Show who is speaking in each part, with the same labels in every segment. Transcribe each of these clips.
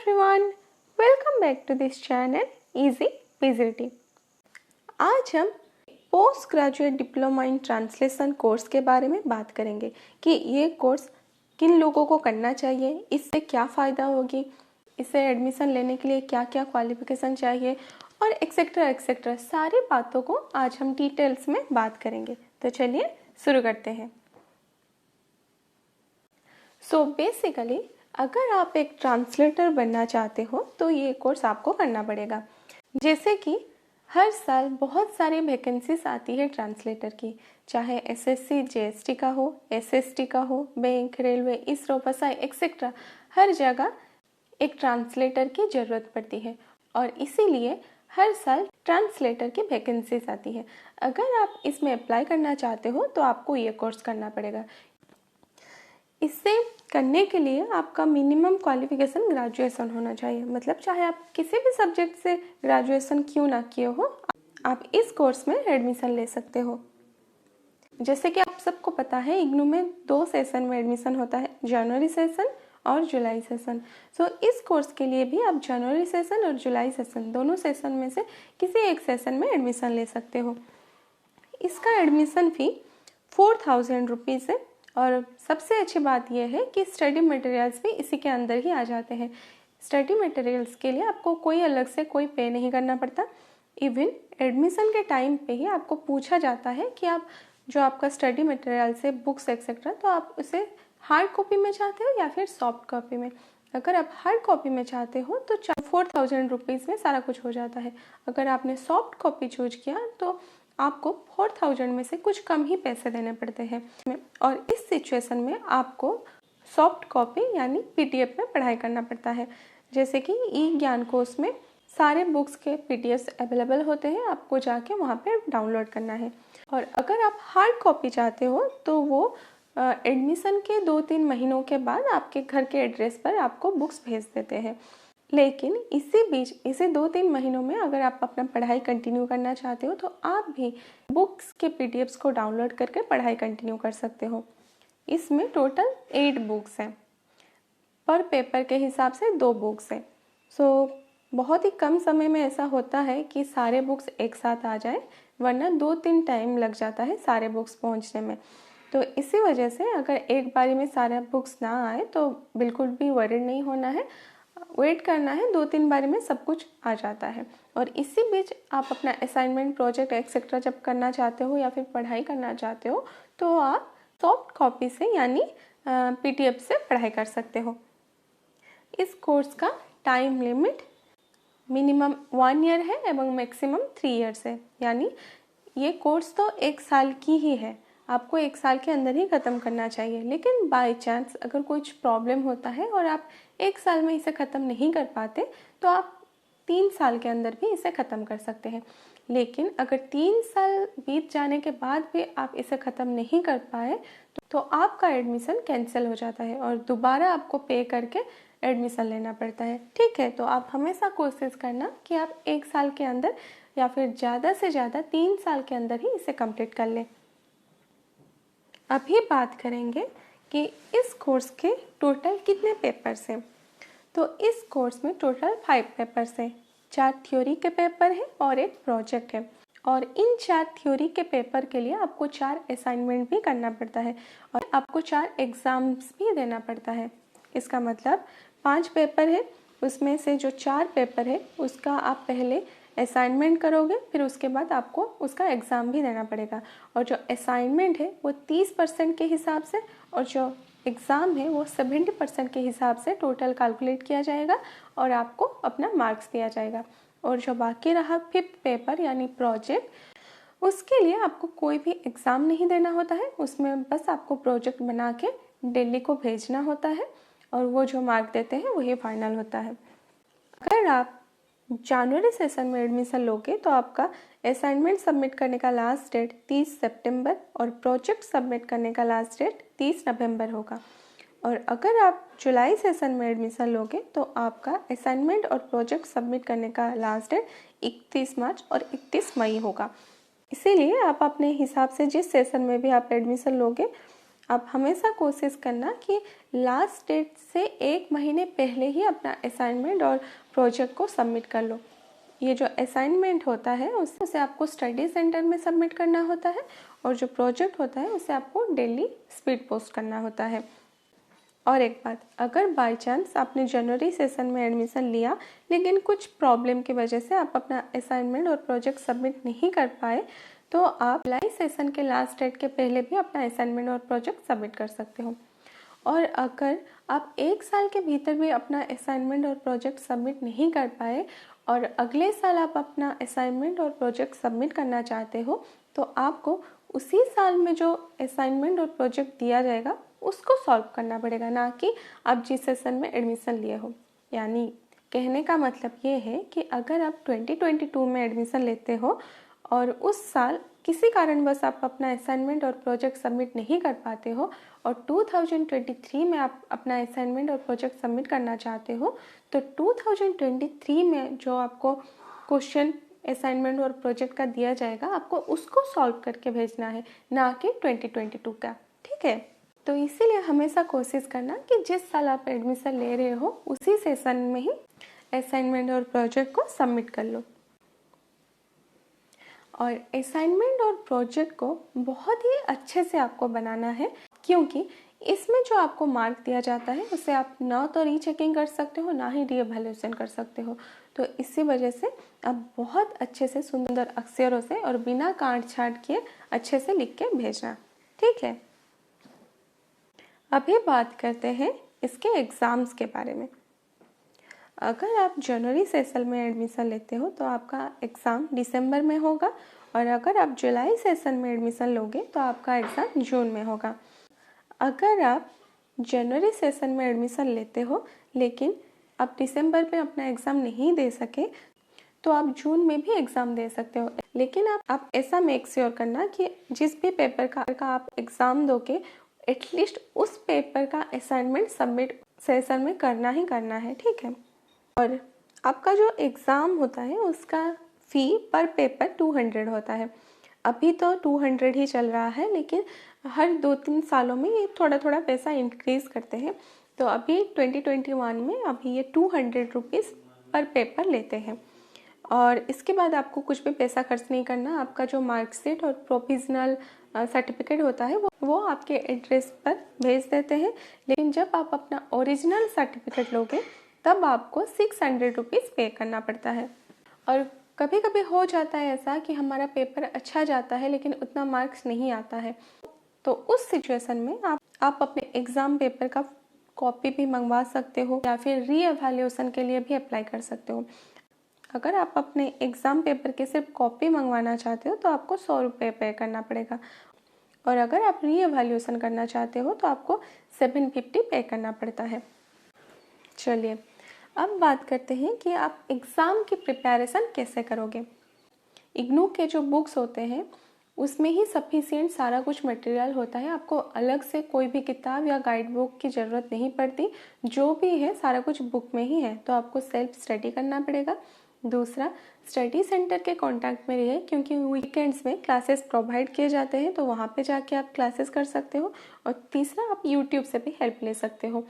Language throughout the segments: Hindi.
Speaker 1: everyone, welcome back to this channel Easy Visibility। आज हम post graduate diploma in translation course के बारे में बात करेंगे कि ये कोर्स किन लोगों को करना चाहिए, इससे क्या फ़ायदा होगी, इसे एडमिशन लेने के लिए क्या क्या क्वालिफिकेशन चाहिए और एक्सेट्रा एक्सेट्रा सारी बातों को आज हम डिटेल्स में बात करेंगे। तो चलिए शुरू करते हैं। सो बेसिकली अगर आप एक ट्रांसलेटर बनना चाहते हो तो ये कोर्स आपको करना पड़ेगा। जैसे कि हर साल बहुत सारी वैकेंसीज आती है ट्रांसलेटर की, चाहे एसएससी जीएसटी का हो, एसएसटी का हो, बैंक, रेलवे, इसरो, फसाई एक्सेट्रा, हर जगह एक ट्रांसलेटर की ज़रूरत पड़ती है और इसीलिए हर साल ट्रांसलेटर की वैकेंसीज आती है। अगर आप इसमें अप्लाई करना चाहते हो तो आपको ये कोर्स करना पड़ेगा। इससे करने के लिए आपका मिनिमम क्वालिफिकेशन ग्रेजुएशन होना चाहिए, मतलब चाहे आप किसी भी सब्जेक्ट से ग्रेजुएशन क्यों ना किए हो, आप इस कोर्स में एडमिशन ले सकते हो। जैसे कि आप सबको पता है, इग्नू में 2 सेशन में एडमिशन होता है, जनवरी सेशन और जुलाई सेशन। सो इस कोर्स के लिए भी आप जनवरी सेशन और जुलाई सेशन दोनों सेशन में से किसी एक सेशन में एडमिशन ले सकते हो। इसका एडमिशन फ़ी 4000 रुपीज़ है और सबसे अच्छी बात यह है कि स्टडी मटेरियल्स भी इसी के अंदर ही आ जाते हैं। स्टडी मटेरियल्स के लिए आपको कोई अलग से कोई पे नहीं करना पड़ता। इवन एडमिशन के टाइम पे ही आपको पूछा जाता है कि आप जो आपका स्टडी मटेरियल्स है, बुक्स एक्सेट्रा, तो आप उसे हार्ड कॉपी में चाहते हो या फिर सॉफ्ट कॉपी में। अगर आप हार्ड कॉपी में चाहते हो तो 4000 रुपीज़ में सारा कुछ हो जाता है। अगर आपने सॉफ्ट कॉपी चूज किया तो आपको 4000 में से कुछ कम ही पैसे देने पड़ते हैं। और इस सिचुएशन में आपको सॉफ्ट कॉपी यानी पीडीएफ में पढ़ाई करना पड़ता है। जैसे कि ई ज्ञान कोर्स में सारे बुक्स के पीडीएफ अवेलेबल होते हैं, आपको जाके वहाँ पे डाउनलोड करना है। और अगर आप हार्ड कॉपी चाहते हो तो वो एडमिशन के 2-3 महीनों के बाद आपके घर के एड्रेस पर आपको बुक्स भेज देते हैं। लेकिन इसी बीच इसे 2-3 महीनों में अगर आप अपना पढ़ाई कंटिन्यू करना चाहते हो तो आप भी बुक्स के पीडीएफ्स को डाउनलोड करके पढ़ाई कंटिन्यू कर सकते हो। इसमें टोटल 8 बुक्स हैं, पर पेपर के हिसाब से 2 बुक्स हैं। सो बहुत ही कम समय में ऐसा होता है कि सारे बुक्स एक साथ आ जाए, वरना 2-3 टाइम लग जाता है सारे बुक्स पहुंचने में। तो इसी वजह से अगर एक बारी में सारे बुक्स ना आए तो बिल्कुल भी वरीड नहीं होना है, वेट करना है, 2-3 बारी में सब कुछ आ जाता है। और इसी बीच आप अपना असाइनमेंट, प्रोजेक्ट एक्सेट्रा जब करना चाहते हो या फिर पढ़ाई करना चाहते हो तो आप सॉफ्ट कॉपी से यानी पीडीएफ से पढ़ाई कर सकते हो। इस कोर्स का टाइम लिमिट मिनिमम 1 ईयर है एवं मैक्सिमम 3 ईयर्स है, यानी ये कोर्स तो 1 साल की ही है, आपको 1 साल के अंदर ही ख़त्म करना चाहिए। लेकिन बाय चांस अगर कुछ प्रॉब्लम होता है और आप 1 साल में इसे ख़त्म नहीं कर पाते तो आप 3 साल के अंदर भी इसे ख़त्म कर सकते हैं। लेकिन अगर 3 साल बीत जाने के बाद भी आप इसे ख़त्म नहीं कर पाए तो आपका एडमिशन कैंसिल हो जाता है और दोबारा आपको पे करके एडमिशन लेना पड़ता है। ठीक है, तो आप हमेशा कोशिश करना कि आप 1 साल के अंदर या फिर ज़्यादा से ज़्यादा 3 साल के अंदर ही इसे कंप्लीट कर लें। अभी बात करेंगे कि इस कोर्स के टोटल कितने पेपर्स हैं। तो इस कोर्स में टोटल 5 पेपर्स हैं, 4 थ्योरी के पेपर हैं और 1 प्रोजेक्ट है। और इन 4 थ्योरी के पेपर के लिए आपको 4 असाइनमेंट भी करना पड़ता है और आपको 4 एग्ज़ाम्स भी देना पड़ता है। इसका मतलब 5 पेपर है, उसमें से जो 4 पेपर है उसका आप पहले असाइनमेंट करोगे, फिर उसके बाद आपको उसका एग्ज़ाम भी देना पड़ेगा। और जो असाइनमेंट है वो 30% के हिसाब से और जो एग्ज़ाम है वो 70% के हिसाब से टोटल कैलकुलेट किया जाएगा और आपको अपना मार्क्स दिया जाएगा। और जो बाकी रहा 5th पेपर यानी प्रोजेक्ट, उसके लिए आपको कोई भी एग्ज़ाम नहीं देना होता है, उसमें बस आपको प्रोजेक्ट बना के दिल्ली को भेजना होता है और वो जो मार्क देते हैं वही फाइनल होता है। अगर आप जनवरी सेशन में एडमिशन लोगे तो आपका असाइनमेंट सबमिट करने का लास्ट डेट 30 सितंबर और प्रोजेक्ट सबमिट करने का लास्ट डेट 30 नवंबर होगा। और अगर आप जुलाई सेशन में एडमिशन लोगे तो आपका असाइनमेंट और प्रोजेक्ट सबमिट करने का लास्ट डेट 31 मार्च और 31 मई होगा। इसीलिए आप अपने हिसाब से जिस सेशन में भी आप एडमिशन लोगे आप हमेशा कोशिश करना कि लास्ट डेट से 1 महीने पहले ही अपना असाइनमेंट और प्रोजेक्ट को सबमिट कर लो। ये जो असाइनमेंट होता है उसे आपको स्टडी सेंटर में सबमिट करना होता है और जो प्रोजेक्ट होता है उसे आपको डेली स्पीड पोस्ट करना होता है। और एक बात, अगर बाय चांस आपने जनवरी सेशन में एडमिशन लिया लेकिन कुछ प्रॉब्लम की वजह से आप अपना असाइनमेंट और प्रोजेक्ट सबमिट नहीं कर पाए, तो आप जुलाई सेशन के लास्ट डेट के पहले भी अपना असाइनमेंट और प्रोजेक्ट सबमिट कर सकते हो। और अगर आप 1 साल के भीतर भी अपना असाइनमेंट और प्रोजेक्ट सबमिट नहीं कर पाए और अगले साल आप अपना असाइनमेंट और प्रोजेक्ट सबमिट करना चाहते हो, तो आपको उसी साल में जो असाइनमेंट और प्रोजेक्ट दिया जाएगा उसको सॉल्व करना पड़ेगा, ना कि आप जिस सेशन में एडमिशन लिए हो। यानी कहने का मतलब ये है कि अगर आप 2022 में एडमिशन लेते हो और उस साल किसी कारणवश आप अपना असाइनमेंट और प्रोजेक्ट सबमिट नहीं कर पाते हो और 2023 में आप अपना असाइनमेंट और प्रोजेक्ट सबमिट करना चाहते हो, तो 2023 में जो आपको क्वेश्चन असाइनमेंट और प्रोजेक्ट का दिया जाएगा, आपको उसको सॉल्व करके भेजना है, ना कि 2022 का। ठीक है, तो इसीलिए हमेशा कोशिश करना कि जिस साल आप एडमिशन ले रहे हो उसी सेशन में ही असाइनमेंट और प्रोजेक्ट को सबमिट कर लो। और असाइनमेंट और प्रोजेक्ट को बहुत ही अच्छे से आपको बनाना है, क्योंकि इसमें जो आपको मार्क दिया जाता है उसे आप ना तो रीचेकिंग कर सकते हो, ना ही रीएवैल्यूएशन कर सकते हो। तो इसी वजह से आप बहुत अच्छे से सुंदर अक्षरों से और बिना काट छाट किए अच्छे से लिख के भेजना। ठीक है, अभी बात करते हैं इसके एग्ज़ाम्स के बारे में। अगर आप जनवरी सेशन में एडमिशन लेते हो तो आपका एग्ज़ाम दिसंबर में होगा, और अगर आप जुलाई सेशन में एडमिशन लोगे तो आपका एग्ज़ाम जून में होगा। अगर आप जनवरी सेशन में एडमिशन लेते हो लेकिन आप दिसंबर में अपना एग्ज़ाम नहीं दे सके, तो आप जून में भी एग्ज़ाम दे सकते हो। लेकिन आप ऐसा मेक श्योर करना कि जिस भी पेपर का आप एग्ज़ाम दोगे, एटलीस्ट उस पेपर का असाइनमेंट सबमिट सेशन में करना ही करना है। ठीक है, और आपका जो एग्ज़ाम होता है उसका फ़ी पर पेपर 200 होता है। अभी तो 200 ही चल रहा है, लेकिन हर 2-3 सालों में ये थोड़ा थोड़ा पैसा इंक्रीज़ करते हैं। तो अभी 2021 में अभी ये 200 रुपीज़ पर पेपर लेते हैं। और इसके बाद आपको कुछ भी पैसा खर्च नहीं करना। आपका जो मार्कशीट और प्रोविजनल सर्टिफिकेट होता है वो आपके एड्रेस पर भेज देते हैं। लेकिन जब आप अपना ओरिजिनल सर्टिफिकेट लोगे तब आपको 600 रुपीज़ पे करना पड़ता है। और कभी कभी हो जाता है ऐसा कि हमारा पेपर अच्छा जाता है लेकिन उतना मार्क्स नहीं आता है, तो उस सिचुएशन में आप अपने एग्ज़ाम पेपर का कॉपी भी मंगवा सकते हो या फिर रीएवैल्यूएशन के लिए भी अप्लाई कर सकते हो। अगर आप अपने एग्ज़ाम पेपर के सिर्फ कॉपी मंगवाना चाहते हो तो आपको 100 रुपये पे करना पड़ेगा, और अगर आप रीएवैल्यूएशन करना चाहते हो तो आपको 750 पे करना पड़ता है। चलिए, अब बात करते हैं कि आप एग्ज़ाम की प्रिपरेशन कैसे करोगे। इग्नू के जो बुक्स होते हैं उसमें ही सफिशिएंट सारा कुछ मटेरियल होता है। आपको अलग से कोई भी किताब या गाइड बुक की ज़रूरत नहीं पड़ती, जो भी है सारा कुछ बुक में ही है। तो आपको सेल्फ स्टडी करना पड़ेगा। दूसरा, स्टडी सेंटर के कांटेक्ट में रहिए, क्योंकि वीकेंड्स में क्लासेस प्रोवाइड किए जाते हैं, तो वहाँ पे जाके आप क्लासेस कर सकते हो। और तीसरा, आप यूट्यूब से भी हेल्प ले सकते हो।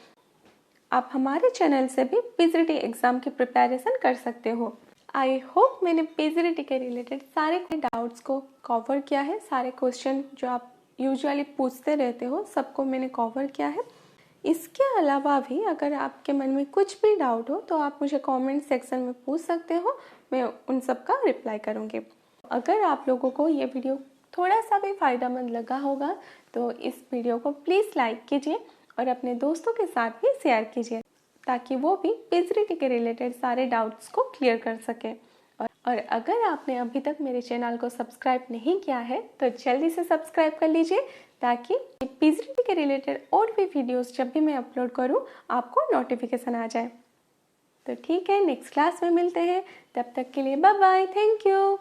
Speaker 1: आप हमारे चैनल से भी पीजीटी एग्ज़ाम की प्रिपरेशन कर सकते हो। आई होप मैंने पीजीटी के रिलेटेड सारे डाउट्स को कवर किया है। सारे क्वेश्चन जो आप यूजुअली पूछते रहते हो सबको मैंने कवर किया है। इसके अलावा भी अगर आपके मन में कुछ भी डाउट हो तो आप मुझे कमेंट सेक्शन में पूछ सकते हो, मैं उन सब का रिप्लाई करूँगी। अगर आप लोगों को ये वीडियो थोड़ा सा भी फ़ायदेमंद लगा होगा तो इस वीडियो को प्लीज़ लाइक कीजिए और अपने दोस्तों के साथ भी शेयर कीजिए, ताकि वो भी पीजीटी के रिलेटेड सारे डाउट्स को क्लियर कर सके। और अगर आपने अभी तक मेरे चैनल को सब्सक्राइब नहीं किया है तो जल्दी से सब्सक्राइब कर लीजिए, ताकि पीजीटी के रिलेटेड और भी वीडियोस जब भी मैं अपलोड करूं आपको नोटिफिकेशन आ जाए। तो ठीक है, नेक्स्ट क्लास में मिलते हैं। तब तक के लिए बाय बाय, थैंक यू।